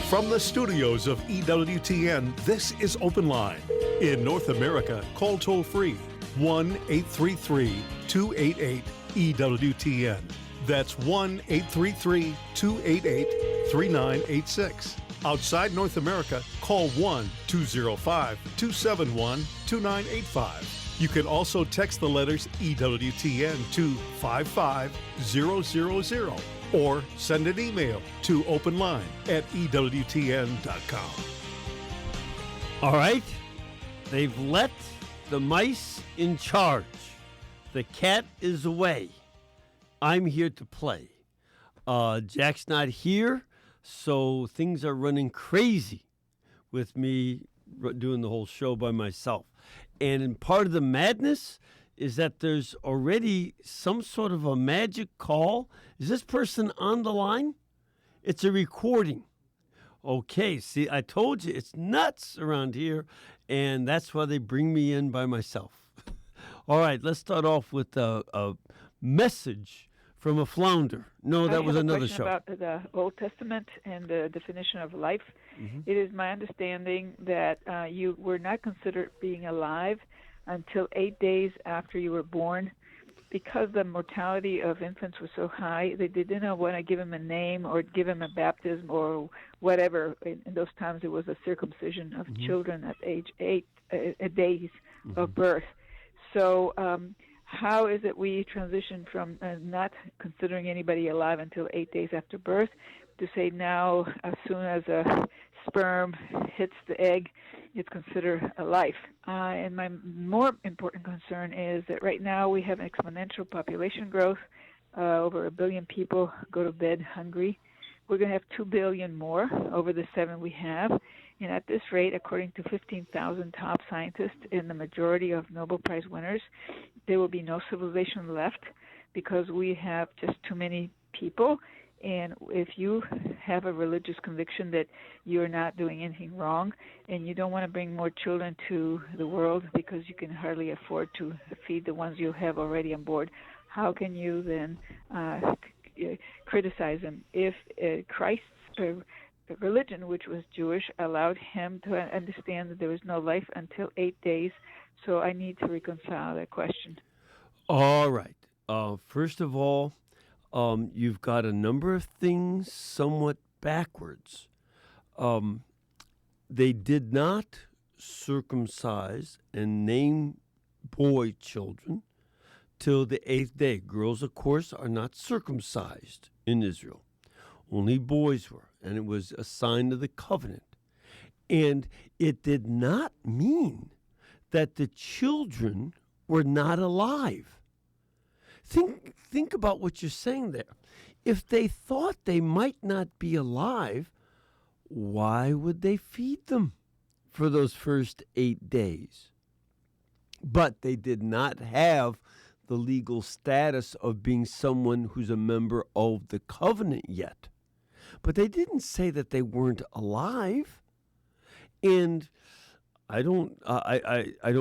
From the studios of EWTN, this is Open Line. In North America, call toll-free 1-833-288-EWTN. That's 1-833-288-3986. Outside North America, call 1-205-271-2985. You can also text the letters EWTN to 55000 or send an email to openline@ewtn.com. All right. They've let the mice in charge. The cat is away. I'm here to play. Jack's not here, so things are running crazy with me doing the whole show by myself. And part of the madness is that there's already some sort of a magic call. Is this person on the line? It's a recording. Okay, see, I told you it's nuts around here, and that's why they bring me in by myself. All right, let's start off with a message from a flounder. No, that was another show. About the Old Testament and the definition of life. Mm-hmm. It is my understanding that you were not considered being alive until 8 days after you were born. Because the mortality of infants was so high, they didn't want to give him a name or give him a baptism or whatever. In those times, it was a circumcision of children at age 8 days of birth. So how is it we transition from not considering anybody alive until 8 days after birth to say now, as soon as a sperm hits the egg, it's considered a life? And my more important concern is that right now we have exponential population growth. Over 1 billion people go to bed hungry. We're going to have 2 billion more over the 7 we have. And at this rate, according to 15,000 top scientists and the majority of Nobel Prize winners, there will be no civilization left because we have just too many people. And if you have a religious conviction that you're not doing anything wrong and you don't want to bring more children to the world because you can hardly afford to feed the ones you have already on board, how can you then criticize them? If Christ's religion, which was Jewish, allowed him to understand that there was no life until 8 days, so I need to reconcile that question. All right. First of all, you've got a number of things somewhat backwards. They did not circumcise and name boy children till the 8th day. Girls, of course, are not circumcised in Israel. Only boys were, and it was a sign of the covenant. And it did not mean that the children were not alive. Think about what you're saying there. If they thought they might not be alive, why would they feed them for those first 8 days? But they did not have the legal status of being someone who's a member of the covenant yet. But they didn't say that they weren't alive. And I don't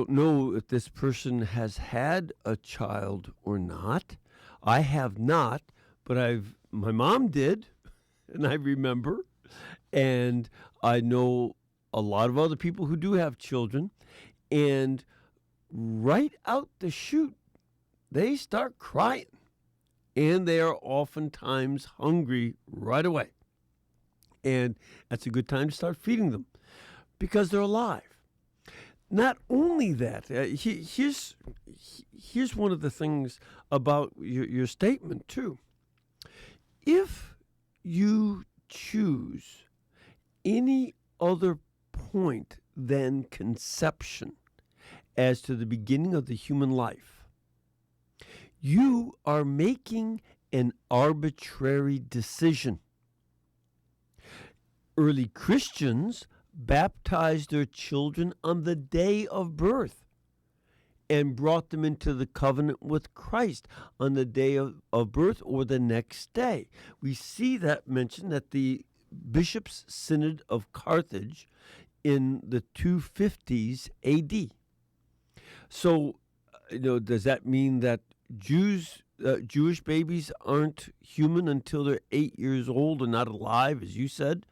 know if this person has had a child or not. I have not, but my mom did, and I remember. And I know a lot of other people who do have children. And right out the chute, they start crying. And they are oftentimes hungry right away. And that's a good time to start feeding them because they're alive. Not only that, here's one of the things about your statement, too. If you choose any other point than conception as to the beginning of the human life, you are making an arbitrary decision. Early Christians baptized their children on the day of birth and brought them into the covenant with Christ on the day of birth or the next day. We see that mentioned at the Bishops' Synod of Carthage in the 250s AD. So, does that mean that Jewish babies aren't human until they're 8 years old and not alive, as you said?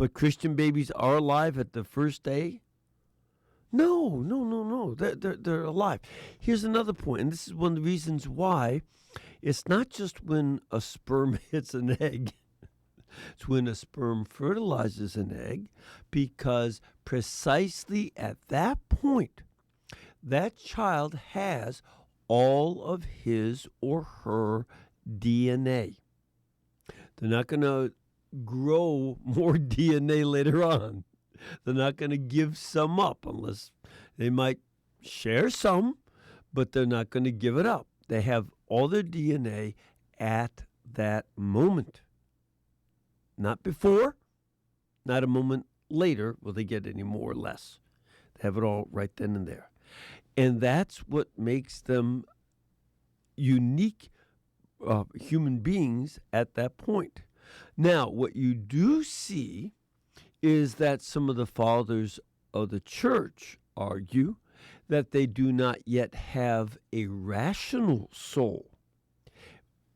But Christian babies are alive at the first day? No. They're alive. Here's another point, and this is one of the reasons why it's not just when a sperm hits an egg. It's when a sperm fertilizes an egg, because precisely at that point, that child has all of his or her DNA. They're not going to grow more DNA later on. They're not going to give some up, unless they might share some, but they're not going to give it up. They have all their DNA at that moment. Not before, not a moment later will they get any more or less. They have it all right then and there. And that's what makes them unique human beings at that point. Now, what you do see is that some of the fathers of the church argue that they do not yet have a rational soul.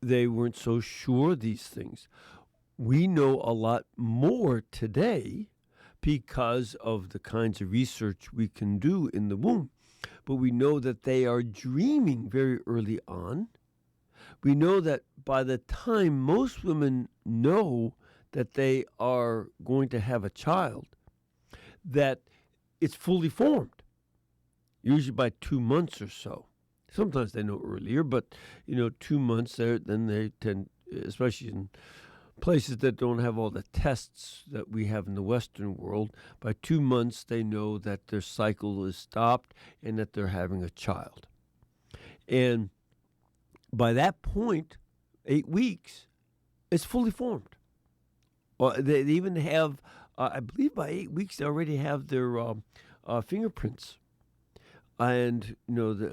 They weren't so sure of these things. We know a lot more today because of the kinds of research we can do in the womb. But we know that they are dreaming very early on. We know that by the time most women know that they are going to have a child, that it's fully formed, usually by 2 months or so. Sometimes they know earlier, but 2 months there, then they tend, especially in places that don't have all the tests that we have in the Western world, by 2 months they know that their cycle is stopped and that they're having a child. And by that point, 8 weeks, it's fully formed. They even have, I believe by 8 weeks, they already have their fingerprints. And,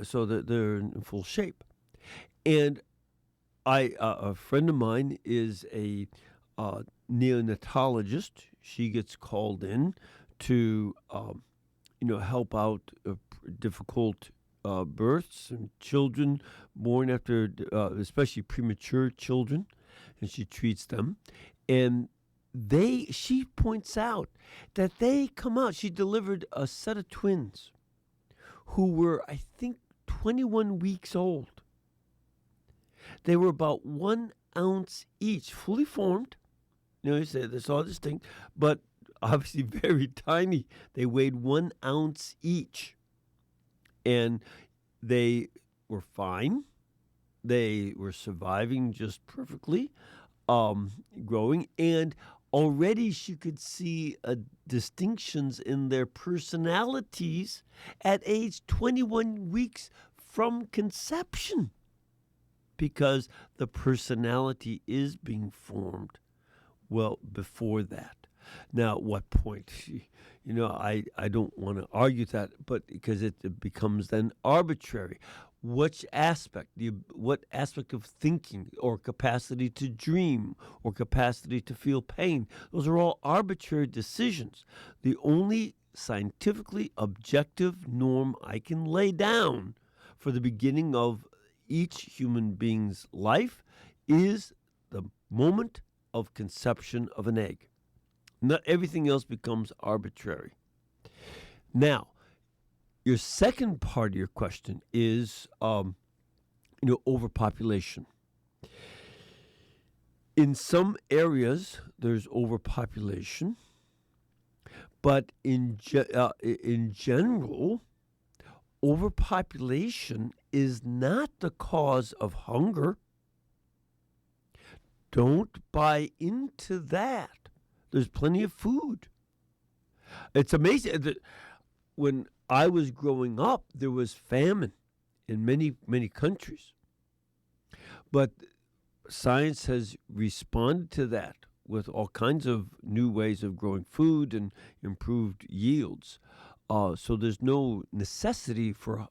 so that they're in full shape. And a friend of mine is a neonatologist. She gets called in to, help out difficult births and children born after, especially premature children, and she treats them. And she points out that they come out. She delivered a set of twins who were, I think, 21 weeks old. They were about 1 ounce each, fully formed. You say that's all distinct, but obviously very tiny. They weighed 1 ounce each. And they were fine. They were surviving just perfectly, growing. And already she could see distinctions in their personalities at age 21 weeks from conception, because the personality is being formed well before that. Now, at what point? I don't want to argue that, but because it becomes then arbitrary. What aspect of thinking or capacity to dream or capacity to feel pain, those are all arbitrary decisions. The only scientifically objective norm I can lay down for the beginning of each human being's life is the moment of conception of an egg. Not everything else becomes arbitrary. Now, your second part of your question is, overpopulation. In some areas, there's overpopulation, but in general, overpopulation is not the cause of hunger. Don't buy into that. There's plenty of food. It's amazing that when I was growing up, there was famine in many, many countries. But science has responded to that with all kinds of new ways of growing food and improved yields. So there's no necessity for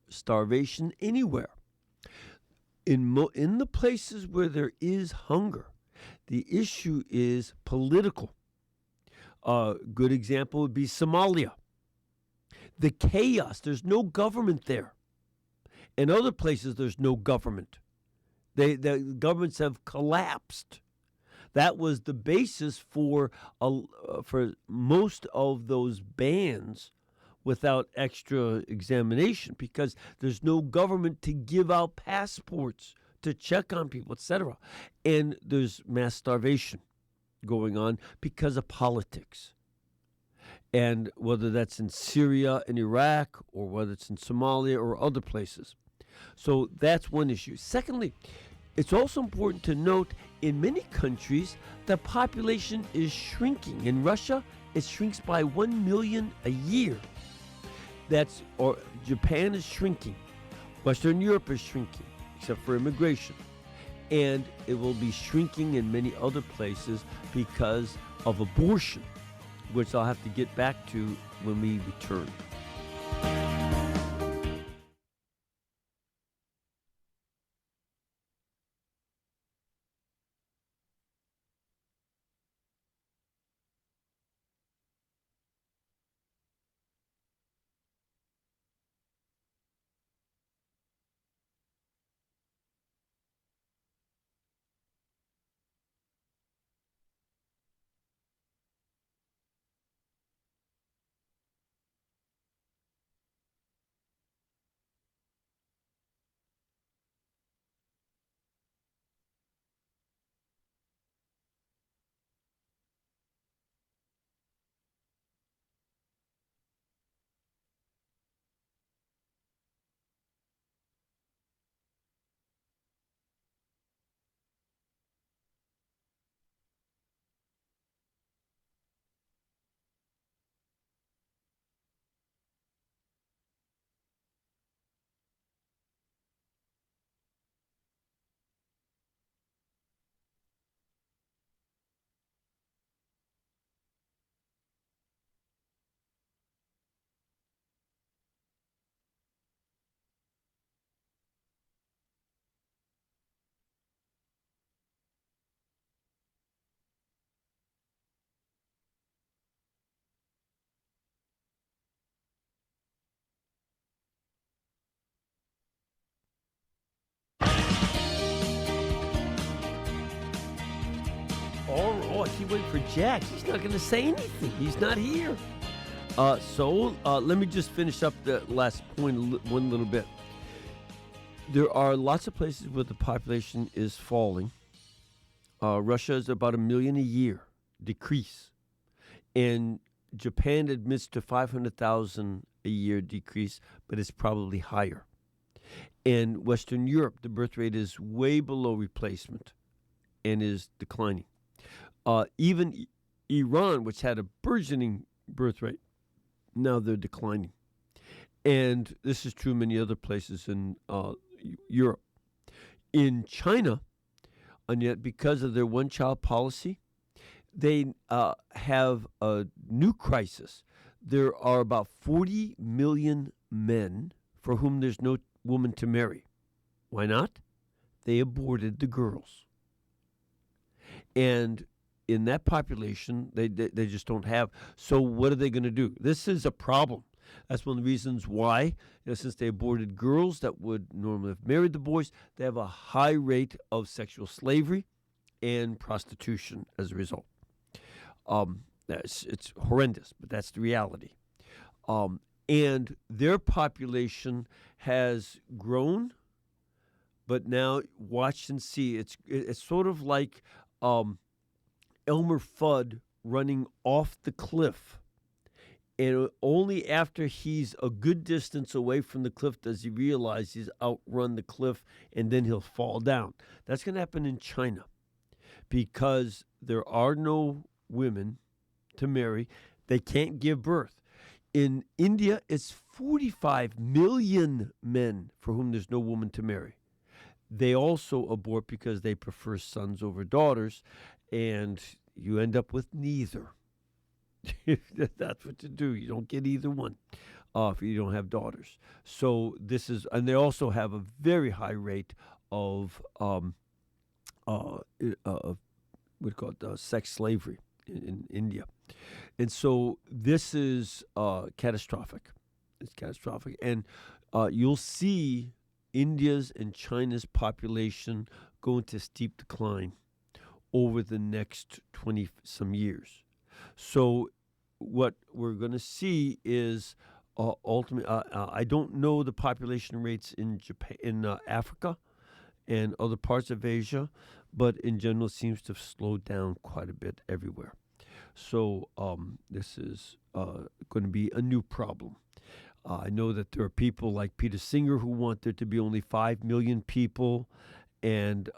starvation anywhere. In the places where there is hunger, the issue is political. A good example would be Somalia. The chaos, there's no government there. In other places, there's no government. The governments have collapsed. That was the basis for most of those bans without extra examination, because there's no government to give out passports to check on people, etc. And there's mass starvation going on because of politics. And whether that's in Syria and Iraq, or whether it's in Somalia or other places. So that's one issue. Secondly, it's also important to note in many countries the population is shrinking. In Russia, it shrinks by 1 million a year. Or Japan is shrinking. Western Europe is shrinking, except for immigration. And it will be shrinking in many other places because of abortion, which I'll have to get back to when we return. Oh, I keep waiting for Jack. He's not going to say anything. He's not here. So let me just finish up the last point one little bit. There are lots of places where the population is falling. Russia is about 1 million a year decrease. And Japan admits to 500,000 a year decrease, but it's probably higher. In Western Europe, the birth rate is way below replacement and is declining. Even Iran, which had a burgeoning birth rate, now they're declining. And this is true in many other places in Europe. In China, and yet because of their one-child policy, they have a new crisis. There are about 40 million men for whom there's no woman to marry. Why not? They aborted the girls. And in that population, they just don't have. So what are they going to do? This is a problem. That's one of the reasons why, since they aborted girls that would normally have married the boys, they have a high rate of sexual slavery and prostitution as a result. It's horrendous, but that's the reality. And their population has grown, but now watch and see. It's sort of like Elmer Fudd running off the cliff. And only after he's a good distance away from the cliff does he realize he's outrun the cliff, and then he'll fall down. That's going to happen in China because there are no women to marry. They can't give birth. In India, it's 45 million men for whom there's no woman to marry. They also abort because they prefer sons over daughters, and you end up with neither. That's what to do. You don't get either one if you don't have daughters. So this is, and they also have a very high rate of what do you call it, sex slavery in India, and so this is catastrophic. It's catastrophic, and you'll see India's and China's population go into steep decline over the next 20 some years. So what we're going to see is ultimately, I don't know the population rates in Japan, in Africa, and other parts of Asia, but in general, it seems to have slowed down quite a bit everywhere. So this is going to be a new problem. I know that there are people like Peter Singer who want there to be only 5 million people, and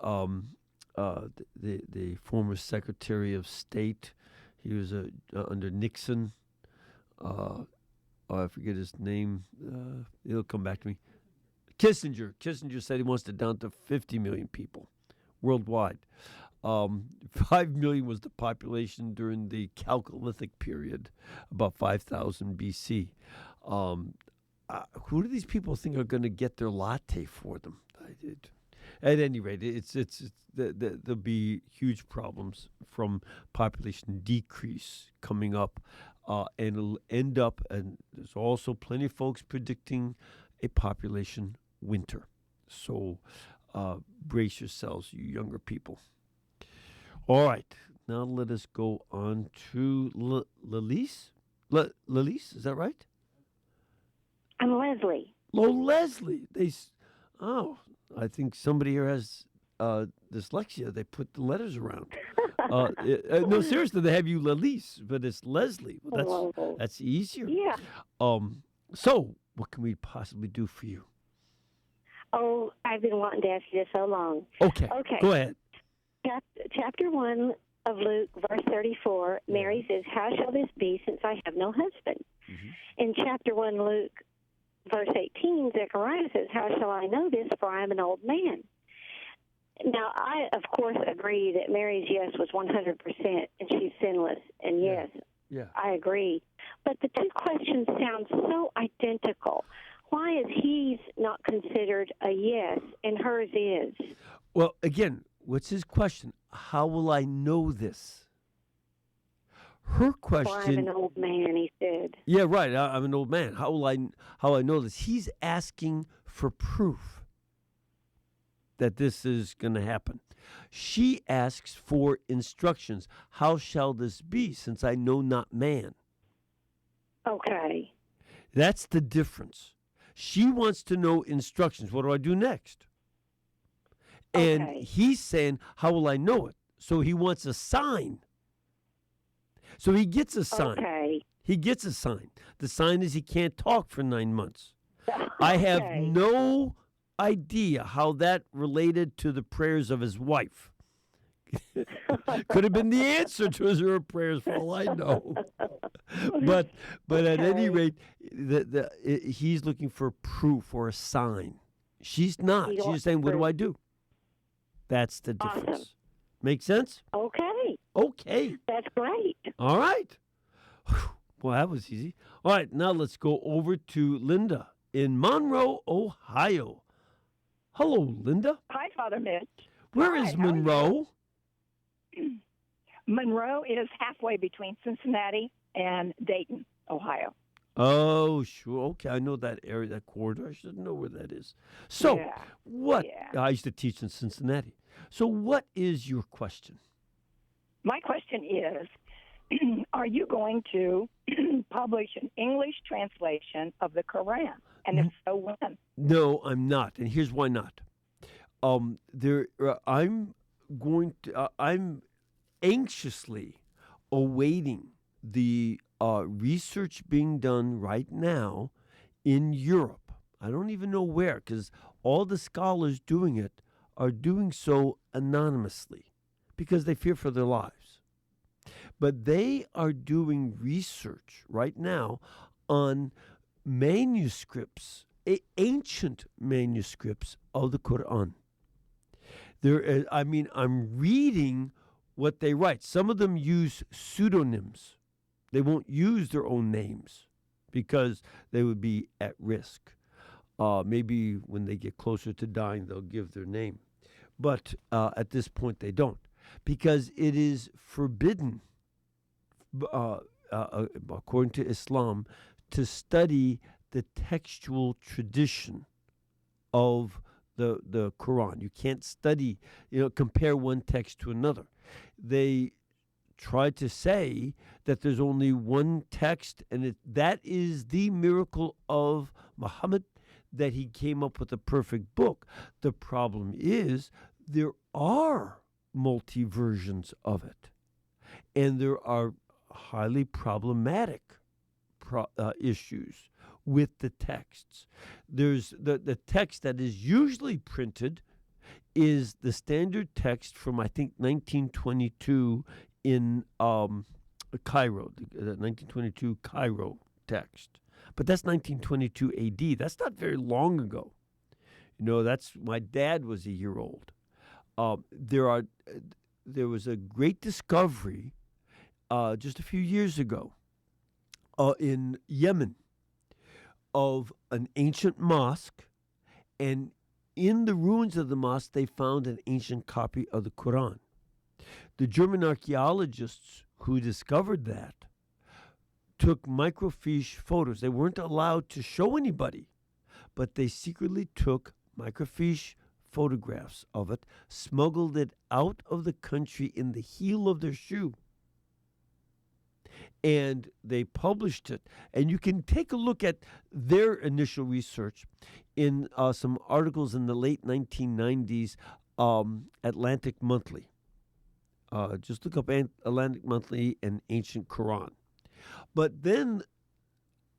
the former Secretary of State, he was under Nixon. I forget his name. It'll come back to me. Kissinger. Kissinger said he wants it down to 50 million people worldwide. 5 million was the population during the Chalcolithic period, about 5,000 BC. Who do these people think are going to get their latte for them? At any rate, there'll be huge problems from population decrease coming up, and it'll end up, and there's also plenty of folks predicting a population winter. So brace yourselves, you younger people. All right, now let us go on to Lelise. Lelise, is that right? I'm Leslie. Oh, Leslie. I think somebody here has dyslexia. They put the letters around. No, seriously, they have you Lelise, but it's Leslie. Well, that's easier. Yeah. So, what can we possibly do for you? Oh, I've been wanting to ask you this so long. Okay. Go ahead. Chapter 1 of Luke, verse 34, Mary says, "How shall this be, since I have no husband?" Mm-hmm. In chapter 1, Luke, verse 18, Zechariah says, "How shall I know this, for I am an old man?" Now, I, of course, agree that Mary's yes was 100%, and she's sinless, and yes, I agree. But the two questions sound so identical. Why is his not considered a yes, and hers is? Well, again, what's his question? How will I know this? Her question. Well, I'm an old man, he said. Yeah, right. I'm an old man. How I know this? He's asking for proof that this is going to happen. She asks for instructions. How shall this be, since I know not man? Okay. That's the difference. She wants to know instructions. What do I do next? And he's saying, how will I know it? So he wants a sign. So he gets a sign. Okay. He gets a sign. The sign is he can't talk for 9 months. I have no idea how that related to the prayers of his wife. Could have been the answer to her prayers, for all I know. But at any rate, he's looking for proof or a sign. She's not. She's saying, "What do I do?" That's the difference. Awesome. Make sense? Okay. That's great. All right. Well, that was easy. All right, now let's go over to Linda in Monroe, Ohio. Hello, Linda. Hi, Father Mitch. Where is Monroe? Monroe is halfway between Cincinnati and Dayton, Ohio. Oh, sure. Okay, I know that area, that corridor. I should know where that is. So, what? I used to teach in Cincinnati. So, what is your question? My question is, are you going to publish an English translation of the Koran? And if so, when? No, I'm not. And here's why not. I'm anxiously awaiting the research being done right now in Europe. I don't even know where, because all the scholars doing it are doing so anonymously because they fear for their lives. But they are doing research right now on manuscripts, ancient manuscripts of the Quran. I'm reading what they write. Some of them use pseudonyms. They won't use their own names because they would be at risk. Maybe when they get closer to dying, they'll give their name. But at this point, they don't, because it is forbidden, according to Islam, to study the textual tradition of the Quran. You can't study, compare one text to another. They try to say that there's only one text, and that is the miracle of Muhammad, that he came up with a perfect book. The problem is there are multi-versions of it, and there are highly problematic issues with the texts. There's the text that is usually printed is the standard text from, I think, 1922 in Cairo, the 1922 Cairo text. But that's 1922 AD. That's not very long ago. That's my dad was a year old. There was a great discovery just a few years ago in Yemen of an ancient mosque, and in the ruins of the mosque they found an ancient copy of the Koran. The German archaeologists who discovered that took microfiche photos. They weren't allowed to show anybody, but they secretly took microfiche photographs of it, smuggled it out of the country in the heel of their shoe, and they published it. And you can take a look at their initial research in some articles in the late 1990s, Atlantic Monthly. Just look up Atlantic Monthly and Ancient Quran. But then,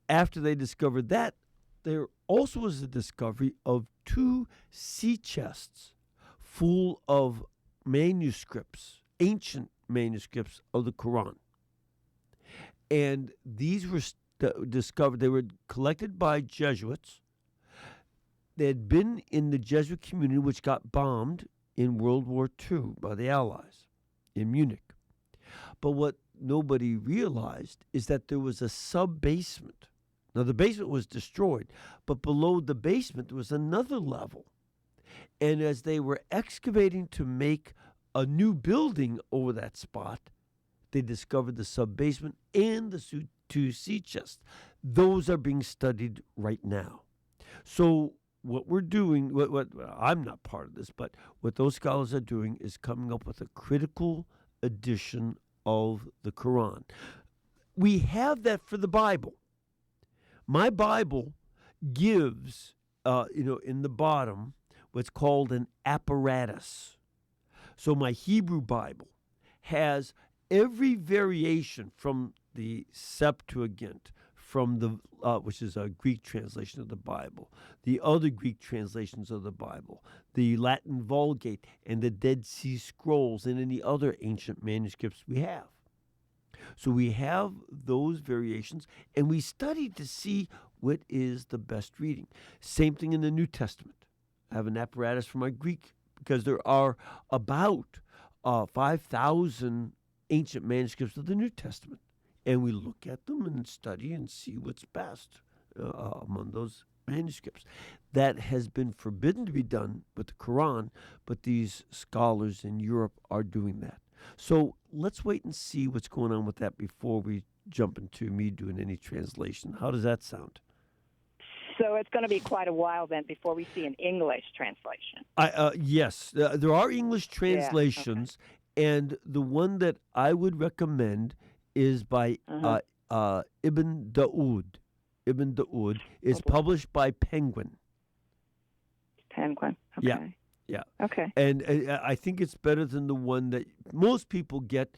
after they discovered that, there also was a discovery of 2 sea chests full of manuscripts, ancient manuscripts of the Quran. And these were discovered, they were collected by Jesuits. They had been in the Jesuit community, which got bombed in World War II by the Allies in Munich. But what nobody realized is that there was a sub-basement. Now, the basement was destroyed, but below the basement there was another level. And as they were excavating to make a new building over that spot, they discovered the sub-basement and the 2 sea chests. Those are being studied right now. So what we're doing, what I'm not part of this, but what those scholars are doing is coming up with a critical edition of the Quran. We have that for the Bible. My Bible gives, in the bottom, what's called an apparatus. So my Hebrew Bible has every variation from the Septuagint, from the which is a Greek translation of the Bible, the other Greek translations of the Bible, the Latin Vulgate, and the Dead Sea Scrolls, and any other ancient manuscripts we have. So we have those variations, and we study to see what is the best reading. Same thing in the New Testament. I have an apparatus for my Greek because there are about 5,000 ancient manuscripts of the New Testament. And we look at them and study and see what's best among those manuscripts. That has been forbidden to be done with the Quran, but these scholars in Europe are doing that. So let's wait and see what's going on with that before we jump into me doing any translation. How does that sound? So it's going to be quite a while then before we see an English translation. Yes, there are English translations, and the one that I would recommend is by Ibn Dawood. Ibn Dawood is published by Penguin. Penguin, okay. Yeah. Okay. And I think it's better than the one that most people get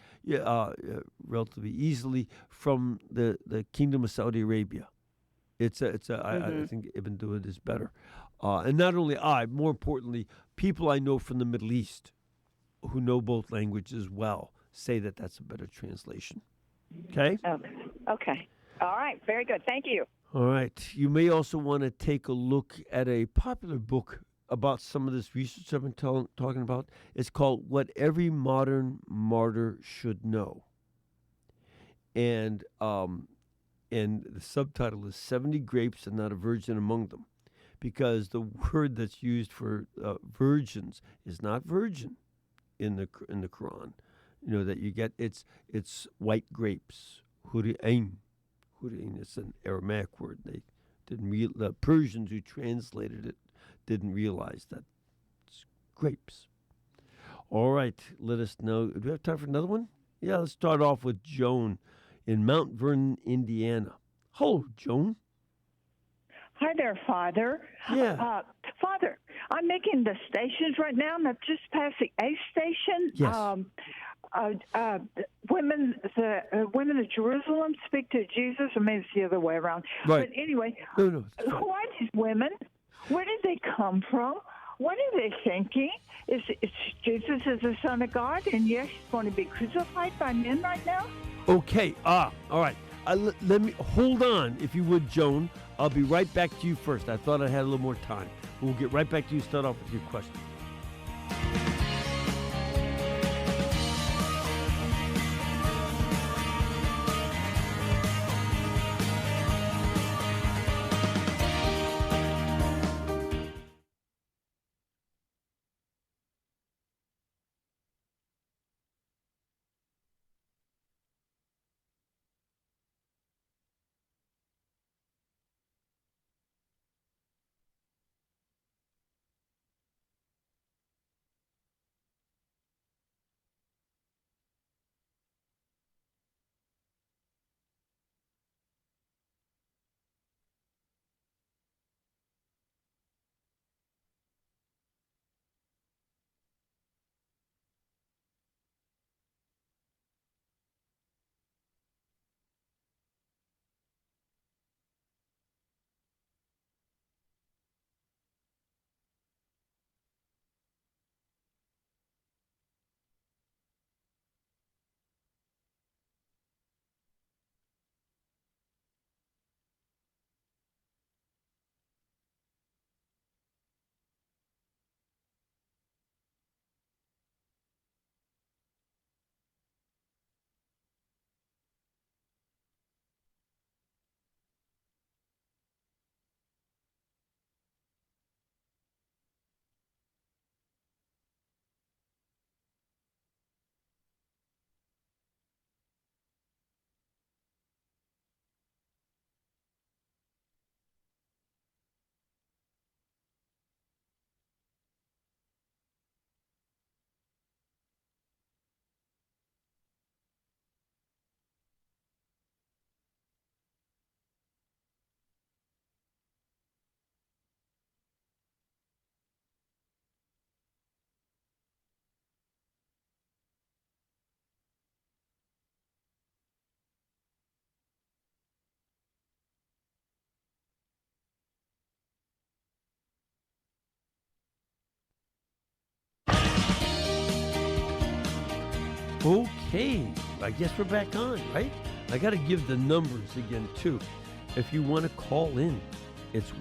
relatively easily from the Kingdom of Saudi Arabia. I think Ibn Dawood is better. And not only more importantly, people I know from the Middle East who know both languages well say that that's a better translation. Okay? Okay. All right. Very good. Thank you. All right. You may also want to take a look at a popular book about some of this research I've been talking about. It's called What Every Modern Martyr Should Know. And the subtitle is 70 Grapes and Not a Virgin Among Them, because the word that's used for virgins is not virgin in the Quran. That you get, it's white grapes, huri'ain. Huri'ain is an Aramaic word. They didn't the Persians who translated it didn't realize that it's grapes. All right, let us know. Do we have time for another one? Yeah, let's start off with Joan in Mount Vernon, Indiana. Hello, Joan. Hi there, Father. Yeah. Father, I'm making the stations right now, and I've just passed the A station. Yes. Women of Jerusalem speak to Jesus, or maybe it's the other way around. Right. But anyway, No. who are these women? Where did they come from? What are they thinking? Is Jesus is the Son of God, and yes, he's going to be crucified by men right now? Okay. All right. Let me hold on, if you would, Joan. I'll be right back to you first. I thought I had a little more time. We'll get right back to you. Start off with your question. Okay, I guess we're back on, right? I got to give the numbers again, too. If you want to call in, it's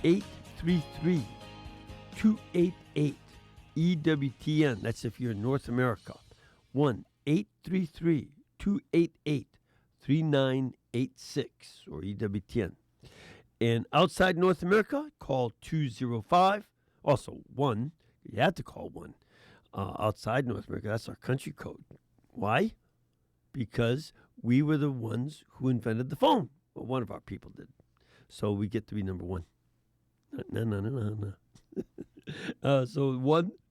1-833-288-EWTN. That's if you're in North America. 1-833-288-3986 or EWTN. And outside North America, call 205. Also, 1. You have to call 1. Outside North America, that's our country code. Why? Because we were the ones who invented the phone. Well, one of our people did. So we get to be number 1. No. So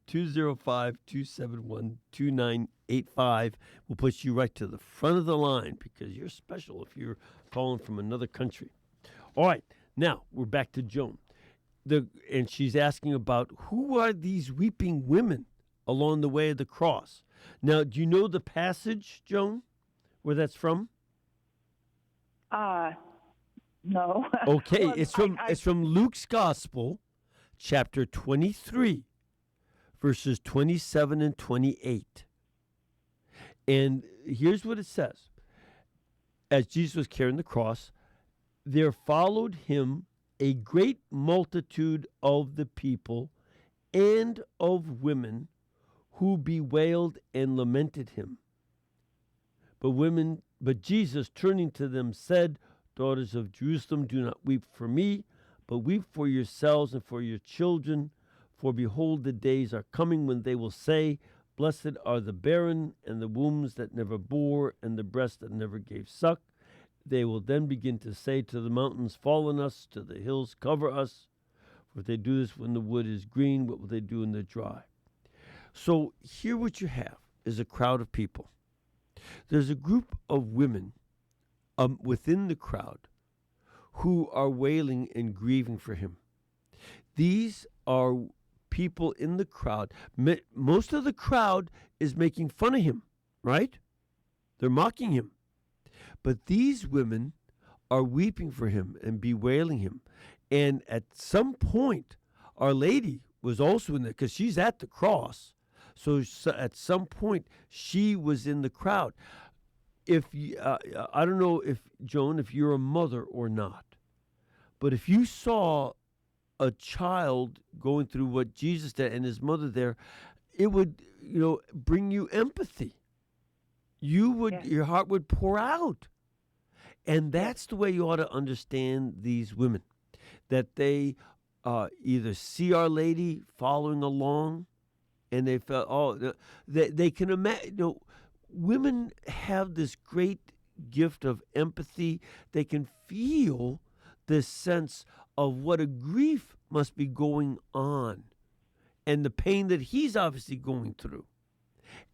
1-205-271-2985 will put you right to the front of the line because you're special if you're calling from another country. All right, now we're back to Joan. And she's asking about who are these weeping women along the way of the cross. Now, do you know the passage, Joan, where that's from? No. Okay, Well, it's from Luke's Gospel, chapter 23, verses 27 and 28. And here's what it says. As Jesus was carrying the cross, there followed him a great multitude of the people and of women who bewailed and lamented him. But Jesus, turning to them, said, Daughters of Jerusalem, do not weep for me, but weep for yourselves and for your children. For behold, the days are coming when they will say, Blessed are the barren, and the wombs that never bore, and the breasts that never gave suck. They will then begin to say to the mountains, Fall on us, to the hills, cover us. For if they do this when the wood is green, what will they do when they're dry? So here what you have is a crowd of people. There's a group of women within the crowd who are wailing and grieving for him. These are people in the crowd. Most of the crowd is making fun of him, right? They're mocking him. But these women are weeping for him and bewailing him. And at some point, Our Lady was also in there because she's at the cross. So at some point, she was in the crowd. If I don't know if, Joan, if you're a mother or not, but if you saw a child going through what Jesus did and his mother there, it would, bring you empathy. Your heart would pour out. And that's the way you ought to understand these women, that they either see Our Lady following along, and they felt, they can imagine, women have this great gift of empathy. They can feel this sense of what a grief must be going on and the pain that he's obviously going through.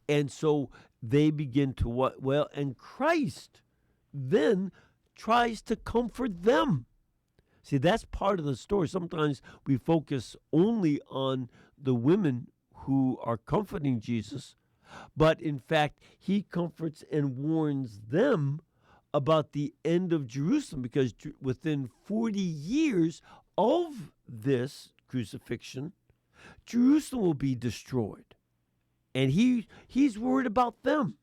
And so they begin to and Christ then tries to comfort them. See, that's part of the story. Sometimes we focus only on the women who are comforting Jesus, but in fact, he comforts and warns them about the end of Jerusalem, because within 40 years of this crucifixion, Jerusalem will be destroyed. And he's worried about them.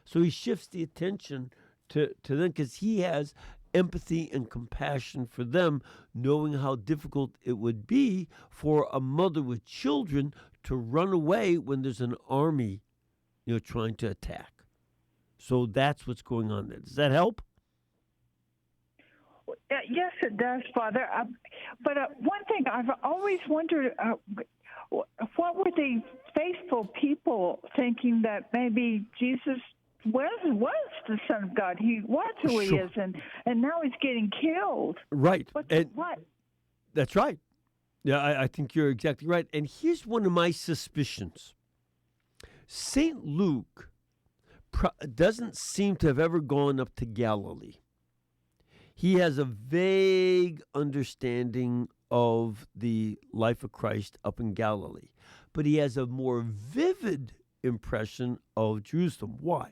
So he shifts the attention to them because he has empathy and compassion for them, knowing how difficult it would be for a mother with children to run away when there's an army, trying to attack. So that's what's going on there. Does that help? Yes, it does, Father. But one thing I've always wondered, what were the faithful people thinking that maybe Jesus was the Son of God? He was who he is, and now he's getting killed. Right. What? That's right. Yeah, I think you're exactly right. And here's one of my suspicions. St. Luke doesn't seem to have ever gone up to Galilee. He has a vague understanding of the life of Christ up in Galilee, but he has a more vivid impression of Jerusalem. Why?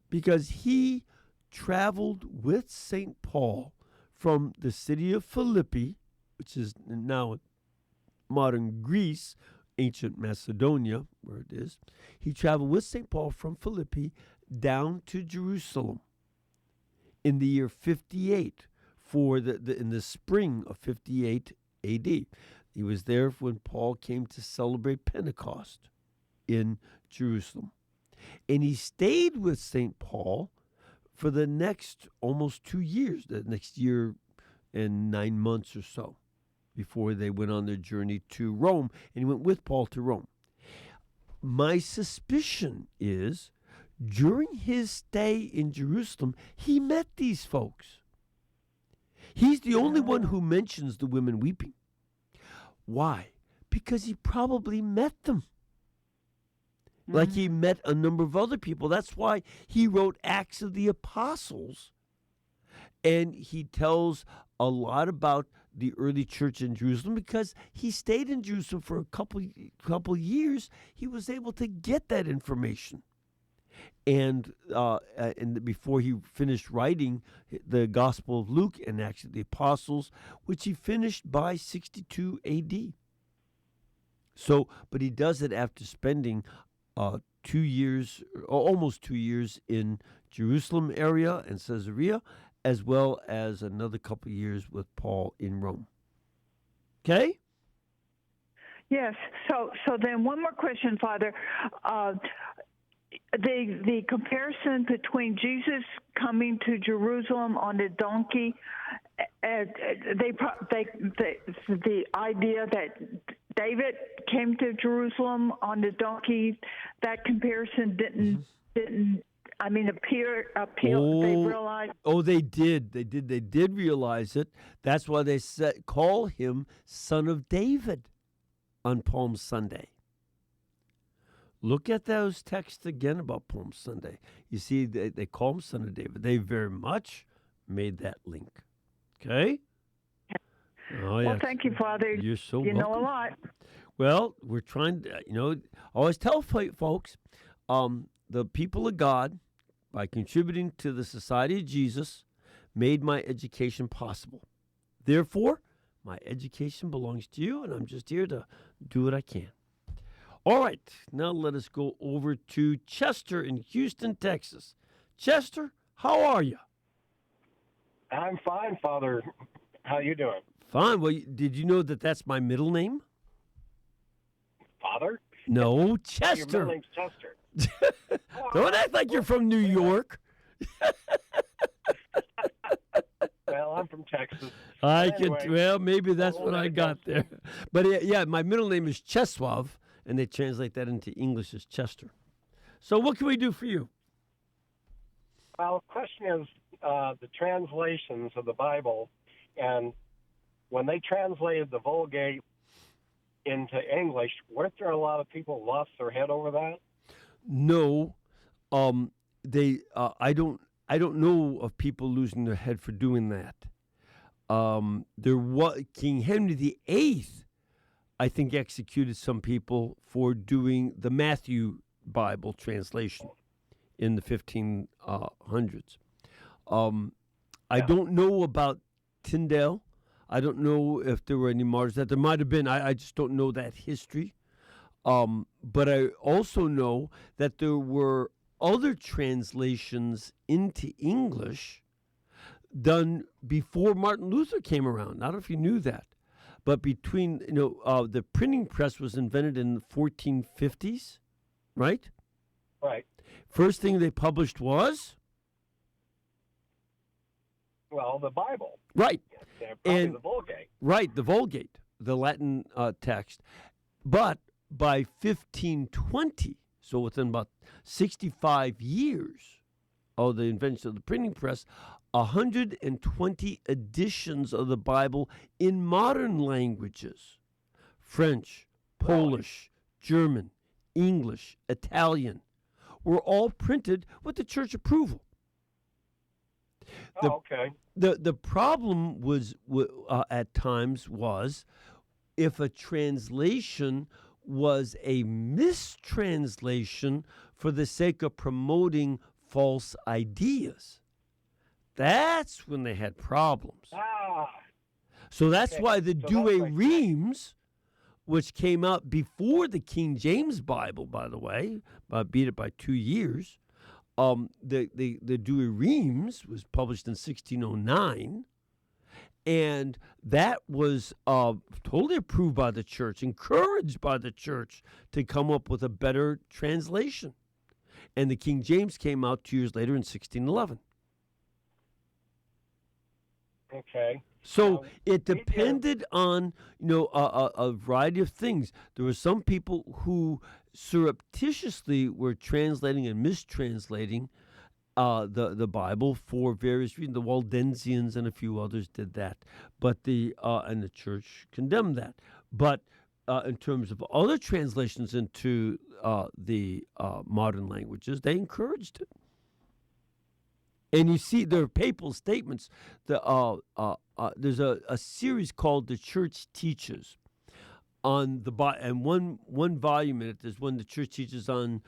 Because he traveled with St. Paul from the city of Philippi, which is now modern Greece, ancient Macedonia, where it is. He traveled with St. Paul from Philippi down to Jerusalem in the year 58, in the spring of 58 A.D. He was there when Paul came to celebrate Pentecost in Jerusalem. And he stayed with St. Paul for the next almost 2 years, the next year and 9 months or so, before they went on their journey to Rome. And he went with Paul to Rome. My suspicion is, during his stay in Jerusalem, he met these folks. He's the only one who mentions the women weeping. Why? Because he probably met them. Like he met a number of other people. That's why he wrote Acts of the Apostles. And he tells a lot about the early church in Jerusalem, because he stayed in Jerusalem for a couple years. He was able to get that information. And before he finished writing the Gospel of Luke and Acts of the Apostles, which he finished by 62 A.D. So, but he does it after spending 2 years, almost 2 years in Jerusalem area and Caesarea, as well as another couple of years with Paul in Rome. Okay? Yes. So then one more question, Father. The comparison between Jesus coming to Jerusalem on a donkey, the idea that David came to Jerusalem on a donkey, that comparison didn't appeal. They realized. Oh, they did. They did realize it. That's why they call him Son of David on Palm Sunday. Look at those texts again about Palm Sunday. You see, they call him Son of David. They very much made that link. Okay? Oh, yeah. Well, thank you, Father. You're so You know a welcome. lot. Well, we're trying to, I always tell folks, the people of God, by contributing to the Society of Jesus, made my education possible. Therefore, my education belongs to you, and I'm just here to do what I can. All right, now let us go over to Chester in Houston, Texas. Chester, how are you? I'm fine, Father. How you doing? Fine. Well, did you know that that's my middle name? Father? No, Your Chester. middle name's Chester. Don't act like you're from New York. Well, I'm from Texas. Anyway, well, maybe that's Well, what I got there. But yeah, my middle name is Czesław, and they translate that into English as Chester. So what can we do for you? Well, the question is the translations of the Bible, and when they translated the Vulgate into English, weren't there a lot of people who lost their head over that? No, I don't know of people losing their head for doing that. There was King Henry VIII, I think, executed some people for doing the Matthew Bible translation in the 1500s. I don't know about Tyndale. I don't know if there were any martyrs. That there might have been. I just don't know that history. But I also know that there were other translations into English done before Martin Luther came around. I don't know if you knew that. But between, the printing press was invented in the 1450s, right? Right. First thing they published was? Well, the Bible. Right. Probably And- the Vulgate. Right, the Vulgate, the Latin text. But by 1520, so within about 65 years of the invention of the printing press, 120 editions of the Bible in modern languages, French, Polish, German, English, Italian, were all printed with the church approval. Okay. The problem was at times was if a translation was a mistranslation for the sake of promoting false ideas. That's when they had problems. So that's why the So Douay that's like- Reams, which came out before the King James Bible, by the way, beat it by 2 years. The Douay Reams was published in 1609, and that was totally approved by the church, encouraged by the church to come up with a better translation. And the King James came out 2 years later in 1611. Okay. So it we do- depended on a variety of things. There were some people who surreptitiously were translating and mistranslating the Bible for various reasons. The Waldensians and a few others did that, but and the church condemned that. But in terms of other translations into the modern languages, they encouraged it. And you see, there are papal statements. There's a series called "The Church Teaches" on the and one volume in it is when the church teaches on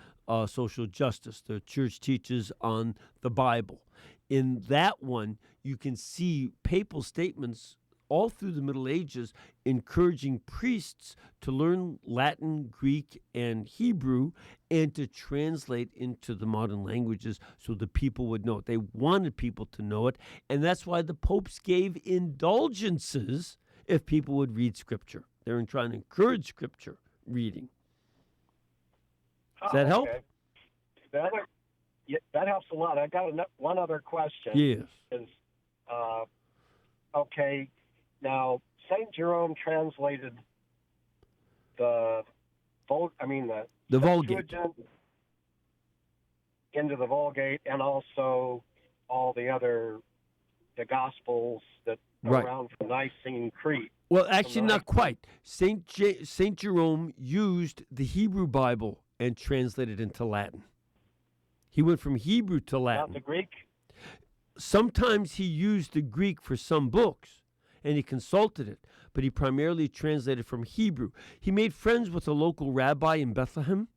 social justice. The church teaches on the Bible. In that one, you can see papal statements all through the Middle Ages encouraging priests to learn Latin, Greek, and Hebrew and to translate into the modern languages so the people would know it. They wanted people to know it, and that's why the popes gave indulgences if people would read Scripture. They're trying to encourage Scripture reading. Does that help? Okay. That helps a lot. I got one other question. Yes. Is okay. Now, Saint Jerome translated the The Vulgate. Septuagint into the Vulgate, and also all the Gospels that are Right. around from Nicene Creed. Well, actually, the not quite. Saint Jerome used the Hebrew Bible and translated into Latin. He went from Hebrew to Latin. Not the Greek? Sometimes he used the Greek for some books, and he consulted it, but he primarily translated from Hebrew. He made friends with a local rabbi in Bethlehem,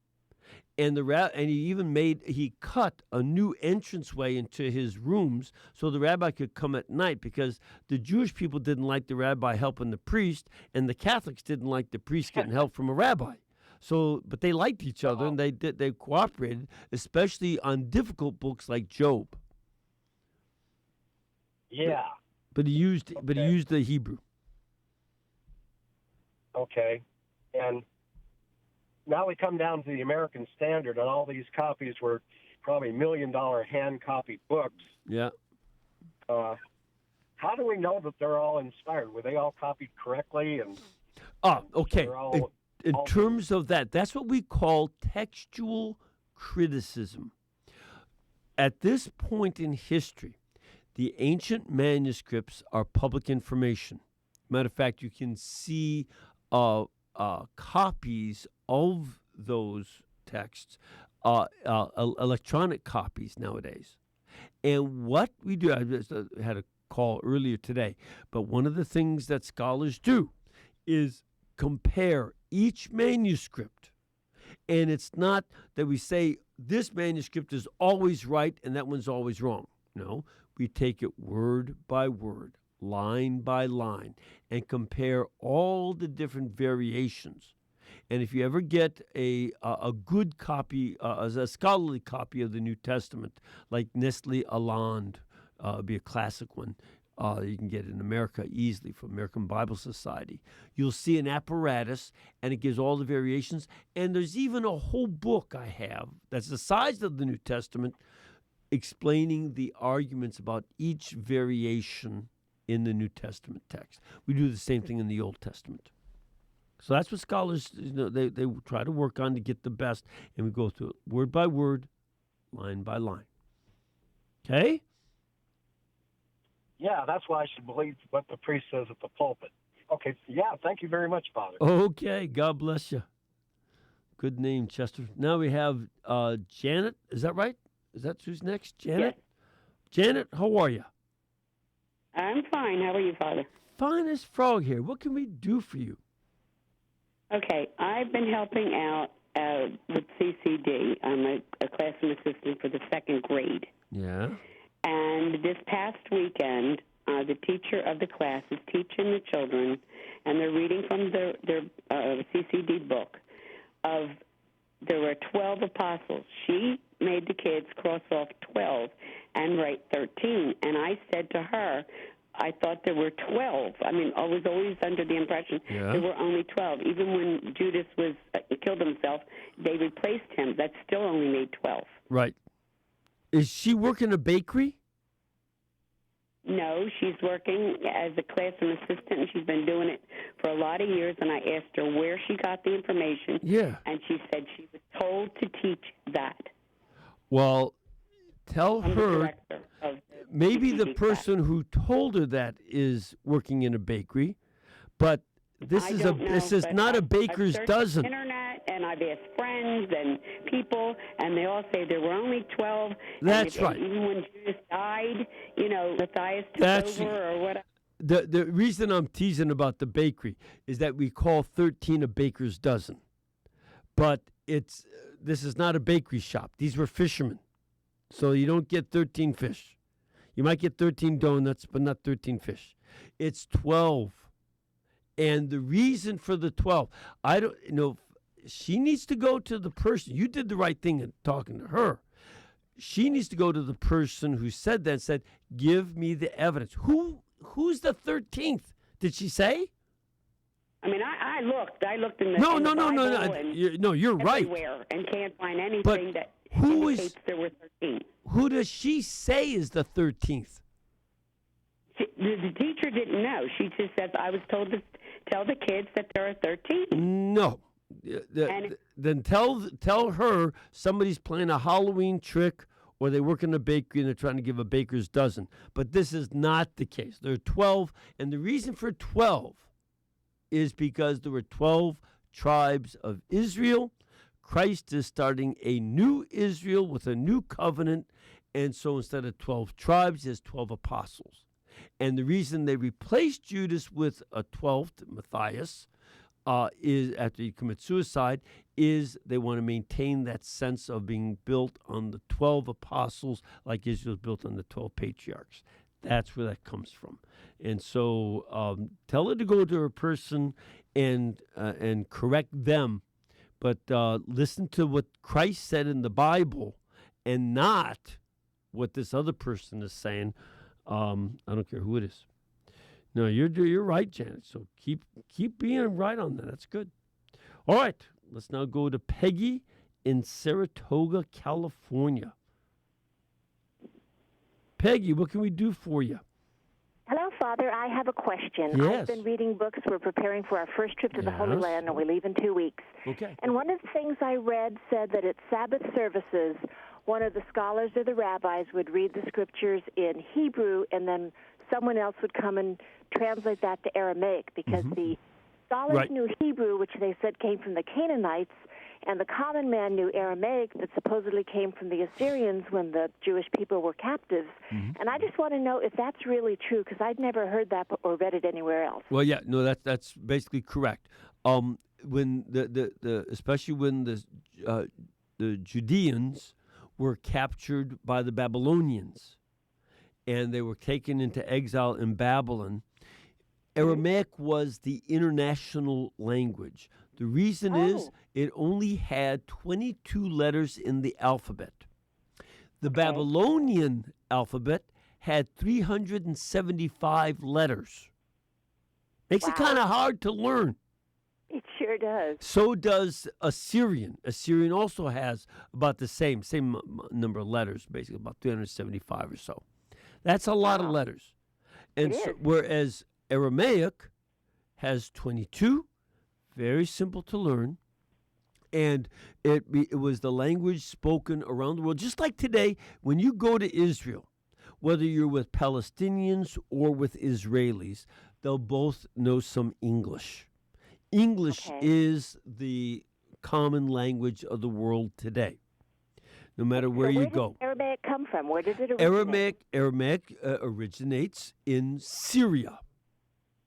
and he cut a new entranceway into his rooms so the rabbi could come at night, because the Jewish people didn't like the rabbi helping the priest, and the Catholics didn't like the priest getting help from a rabbi. So, but they liked each other, and they cooperated, especially on difficult books like Job. Yeah. But he used the Hebrew. Okay. And now we come down to the American Standard, and all these copies were probably $1 million hand-copied books. Yeah. How do we know that they're all inspired? Were they all copied correctly? And okay. In terms of that, that's what we call textual criticism. At this point in history, the ancient manuscripts are public information. Matter of fact, you can see copies of those texts, electronic copies nowadays. And what we do, I just had a call earlier today, but one of the things that scholars do is compare each manuscript. And it's not that we say this manuscript is always right and that one's always wrong. No, we take it word by word, line by line, and compare all the different variations. And if you ever get a good copy, a scholarly copy of the New Testament, like Nestle Aland, be a classic one, you can get it in America easily from American Bible Society. You'll see an apparatus, and it gives all the variations. And there's even a whole book I have that's the size of the New Testament, explaining the arguments about each variation in the New Testament text. We do the same thing in the Old Testament. So that's what scholars, they try to work on to get the best, and we go through it word by word, line by line. Okay? Yeah, that's why I should believe what the priest says at the pulpit. Okay, yeah, thank you very much, Father. Okay, God bless you. Good name, Chester. Now we have Janet. Is that right? Is that who's next? Janet? Yes. Janet, how are you? I'm fine. How are you, Father? Fine as frog here. What can we do for you? Okay, I've been helping out with CCD. I'm a classroom assistant for the second grade. Yeah. And this past weekend, the teacher of the class is teaching the children, and they're reading from their CCD book of there were 12 apostles. She made the kids cross off 12 and write 13. And I said to her, I thought there were 12. I mean, I was always under the impression there were only 12. Even when Judas killed himself, they replaced him. That still only made 12. Right. Is she working a bakery? No, she's working as a classroom assistant, and she's been doing it for a lot of years. And I asked her where she got the information. Yeah. And she said she was told to teach that. Well, tell I'm the her director of maybe the CCD person class. who told her that is working in a bakery, but this I is don't know, this is but not a I've baker's searched dozen. the internet, and I've asked friends and people, and they all say there were only 12. That's and right. Even when Judas died, Matthias took That's over or whatever. The reason I'm teasing about the bakery is that we call 13 a baker's dozen, but this is not a bakery shop. These were fishermen, so you don't get 13 fish. You might get 13 donuts, but not 13 fish. It's 12. And the reason for the 12, I don't she needs to go to the person. You did the right thing in talking to her. She needs to go to the person who said that and said, give me the evidence. Who's the 13th? Did she say? I mean, I looked. I looked in the No. You're right. Everywhere, and can't find anything But that who indicates there were 13. Who does she say is the 13th? The teacher didn't know. She just says, I was told to tell the kids that there are 13. No. Then tell her somebody's playing a Halloween trick, or they work in a bakery and they're trying to give a baker's dozen. But this is not the case. There are 12, and the reason for 12 is because there were 12 tribes of Israel Christ is starting a new Israel with a new covenant. And so instead of 12 tribes, there's 12 apostles. And the reason they replaced Judas with a 12th, Matthias, is after he commits suicide, is they want to maintain that sense of being built on the 12 apostles like Israel's built on the 12 patriarchs. That's where that comes from. And so tell her to go to her person and correct them, but listen to what Christ said in the Bible and not what this other person is saying. I don't care who it is. No, you're right, Janet. So keep being right on that. That's good. All right, let's now go to Peggy in Saratoga, California. Peggy, what can we do for you? Hello, Father. I have a question. Yes. I've been reading books. We're preparing for our first trip to the Holy Land, and we leave in 2 weeks. Okay. And one of the things I read said that at Sabbath services, one of the scholars or the rabbis would read the scriptures in Hebrew, and then someone else would come and translate that to Aramaic, because the scholars knew Hebrew, which they said came from the Canaanites, and the common man knew Aramaic that supposedly came from the Assyrians when the Jewish people were captives. And I just want to know if that's really true, because I'd never heard that or read it anywhere else. Well, yeah, no, that's basically correct. When especially when the Judeans were captured by the Babylonians, and they were taken into exile in Babylon, Aramaic was the international language. The reason is it only had 22 letters in the alphabet. The Babylonian alphabet had 375 letters. Makes it kind of hard to learn. It sure does. So does Assyrian. Assyrian also has about the same number of letters, basically about 375 or so. That's a lot of letters. And so, whereas Aramaic has 22, very simple to learn, and it was the language spoken around the world. Just like today, when you go to Israel, whether you're with Palestinians or with Israelis, they'll both know some English. English is the common language of the world today, no matter where you go. Where did Aramaic come from? Where did it originate? Aramaic originates in Syria.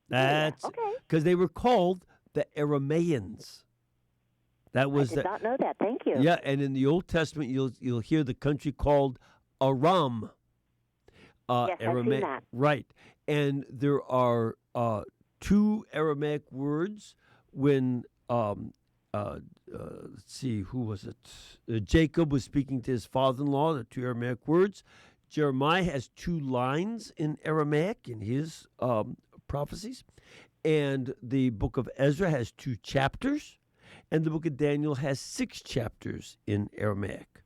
That's because they were called the Aramaeans. That was I did not know that. Thank you. Yeah, and in the Old Testament, you'll hear the country called Aram. Yes, I've seen that. Right, and there are 2 Aramaic words when let's see, who was it? Jacob was speaking to his father-in-law. The 2 Aramaic words. Jeremiah has 2 lines in Aramaic in his prophecies, and the book of Ezra has 2 chapters, and the book of Daniel has 6 chapters in Aramaic.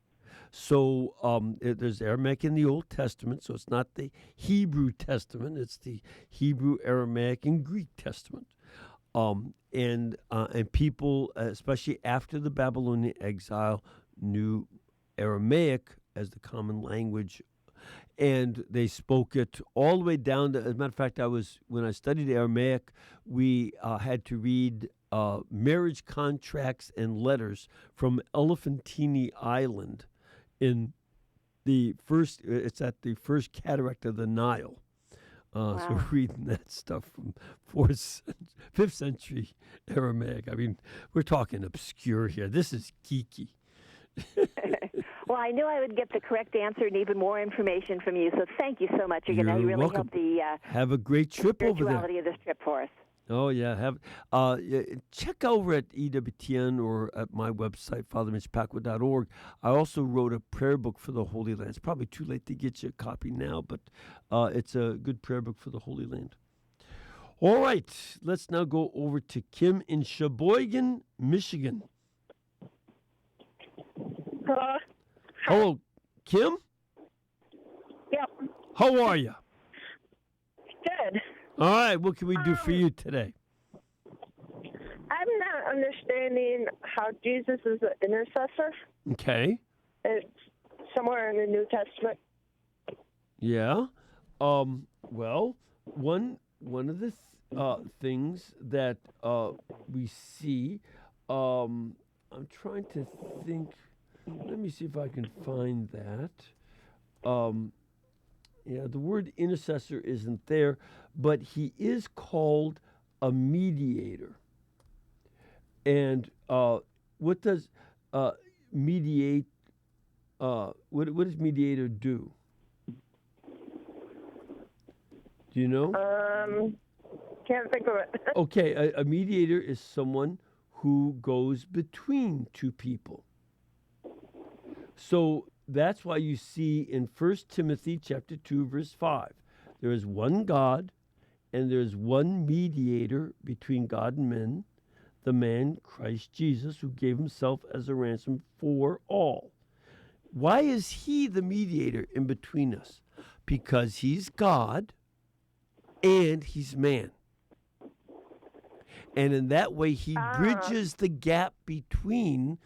So there's Aramaic in the Old Testament, so it's not the Hebrew Testament, it's the Hebrew, Aramaic, and Greek Testament. And people, especially after the Babylonian exile, knew Aramaic as the common language, and they spoke it all the way down to, as a matter of fact, when I studied Aramaic, we had to read marriage contracts and letters from Elephantine Island in it's at the first cataract of the Nile. So we're reading that stuff from 5th century Aramaic. I mean, we're talking obscure here. This is geeky. Well, I knew I would get the correct answer and even more information from you, so thank you so much. You're going to really welcome. help have a great trip over there. Of this trip for us. Oh, yeah. Check over at EWTN or at my website, fathermitchpacwa.org. I also wrote a prayer book for the Holy Land. It's probably too late to get you a copy now, but it's a good prayer book for the Holy Land. All right. Let's now go over to Kim in Sheboygan, Michigan. Hello, Kim? Yep. How are you? Good. All right, what can we do for you today? I'm not understanding how Jesus is an intercessor. Okay. It's somewhere in the New Testament. Yeah. Well, one of the things that we see I'm trying to think. Let me see if I can find that. Yeah, the word intercessor isn't there, but he is called a mediator. And what does mediate? What does mediator do? Do you know? Can't think of it. Okay, a mediator is someone who goes between two people. So that's why you see in 1 Timothy chapter 2, verse 5, there is one God and there is one mediator between God and men, the man Christ Jesus, who gave himself as a ransom for all. Why is he the mediator in between us? Because he's God and he's man. And in that way, he bridges the gap between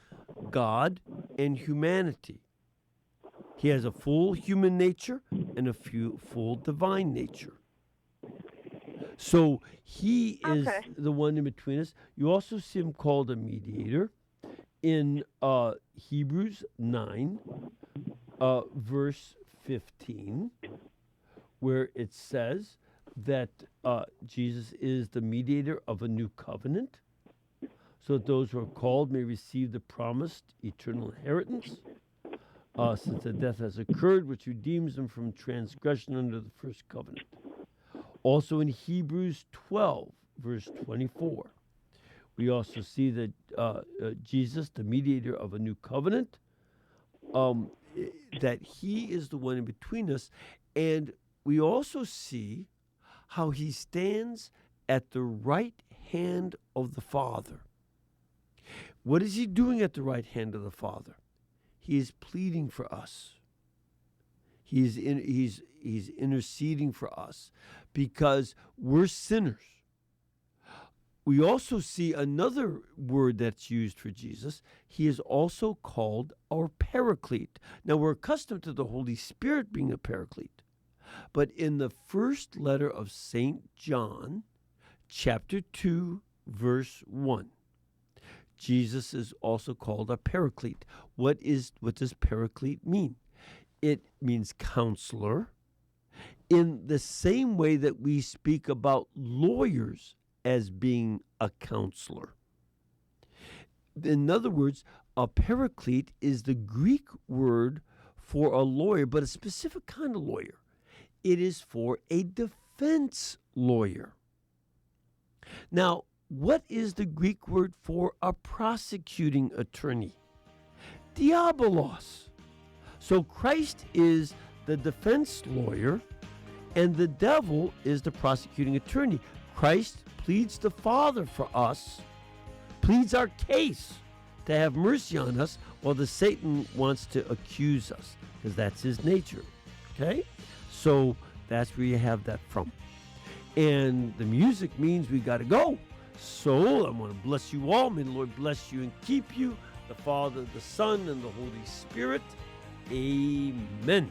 God and humanity. He has a full human nature and a full divine nature. So he is the one in between us. You also see him called a mediator in Hebrews 9, verse 15, where it says that Jesus is the mediator of a new covenant, so that those who are called may receive the promised eternal inheritance, since the death has occurred, which redeems them from transgression under the first covenant. Also in Hebrews 12, verse 24, we also see that Jesus, the mediator of a new covenant, that he is the one in between us. And we also see how he stands at the right hand of the Father. What is he doing at the right hand of the Father? He is pleading for us. He's interceding for us because we're sinners. We also see another word that's used for Jesus. He is also called our Paraclete. Now, we're accustomed to the Holy Spirit being a Paraclete. But in the first letter of St. John, chapter 2, verse 1, Jesus is also called a Paraclete. What does Paraclete mean? It means counselor, in the same way that we speak about lawyers as being a counselor. In other words, a Paraclete is the Greek word for a lawyer, but a specific kind of lawyer. It is for a defense lawyer. Now, what is the Greek word for a prosecuting attorney? Diabolos. So Christ is the defense lawyer, and the devil is the prosecuting attorney. Christ pleads the Father for us, pleads our case to have mercy on us, while the Satan wants to accuse us, because that's his nature. Okay? So that's where you have that from. And the music means we got to go. So I want to bless you all. May the Lord bless you and keep you, the Father, the Son, and the Holy Spirit. Amen.